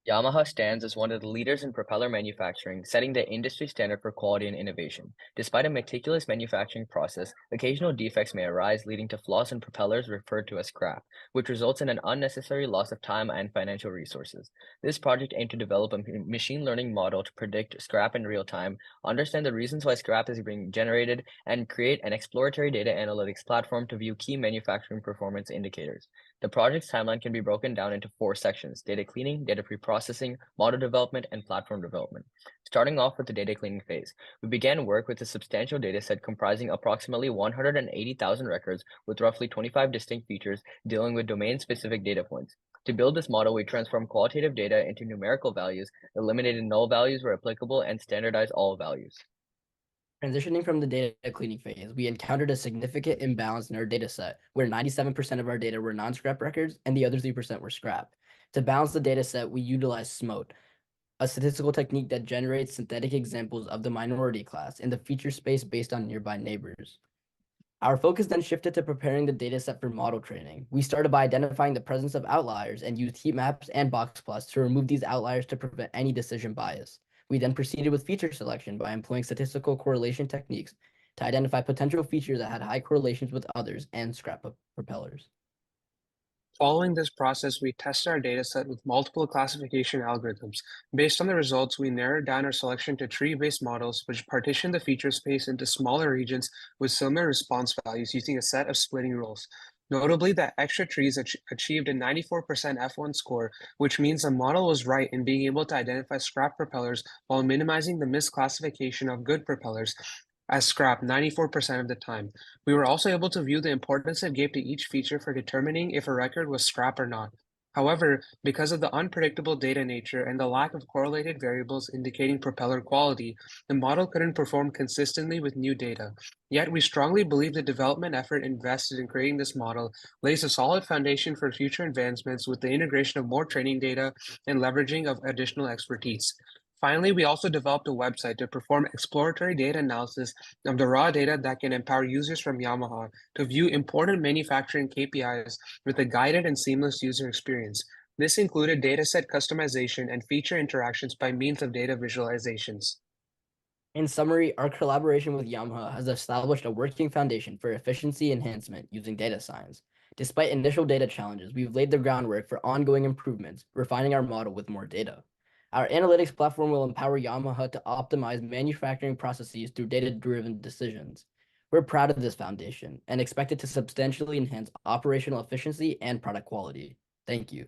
Yamaha stands as one of the leaders in propeller manufacturing, setting the industry standard for quality and innovation. Despite a meticulous manufacturing process, occasional defects may arise, leading to flaws in propellers referred to as scrap, which results in an unnecessary loss of time and financial resources. This project aimed to develop a machine learning model to predict scrap in real time, understand the reasons why scrap is being generated, and create an exploratory data analytics platform to view key manufacturing performance indicators. The project's timeline can be broken down into four sections: data cleaning, data preprocessing, model development, and platform development. Starting off with the data cleaning phase, we began work with a substantial dataset comprising approximately 180,000 records with roughly 25 distinct features dealing with domain-specific data points. To build this model, we transformed qualitative data into numerical values, eliminated null values where applicable, and standardized all values. Transitioning from the data cleaning phase, we encountered a significant imbalance in our data set, where 97% of our data were non-scrap records and the other 3% were scrap. To balance the data set, we utilized SMOTE, a statistical technique that generates synthetic examples of the minority class in the feature space based on nearby neighbors. Our focus then shifted to preparing the dataset for model training. We started by identifying the presence of outliers and used heat maps and box plots to remove these outliers to prevent any decision bias. We then proceeded with feature selection by employing statistical correlation techniques to identify potential features that had high correlations with others and scrap propellers. Following this process, we tested our dataset with multiple classification algorithms. Based on the results, we narrowed down our selection to tree-based models, which partition the feature space into smaller regions with similar response values using a set of splitting rules. Notably, the extra trees achieved a 94% F1 score, which means the model was right in being able to identify scrap propellers while minimizing the misclassification of good propellers as scrap 94% of the time. We were also able to view the importance it gave to each feature for determining if a record was scrap or not. However, because of the unpredictable data nature and the lack of correlated variables indicating propeller quality, the model couldn't perform consistently with new data. Yet, we strongly believe the development effort invested in creating this model lays a solid foundation for future advancements with the integration of more training data and leveraging of additional expertise. Finally, we also developed a website to perform exploratory data analysis of the raw data that can empower users from Yamaha to view important manufacturing KPIs with a guided and seamless user experience. This included dataset customization and feature interactions by means of data visualizations. In summary, our collaboration with Yamaha has established a working foundation for efficiency enhancement using data science. Despite initial data challenges, we've laid the groundwork for ongoing improvements, refining our model with more data. Our analytics platform will empower Yamaha to optimize manufacturing processes through data-driven decisions. We're proud of this foundation and expect it to substantially enhance operational efficiency and product quality. Thank you.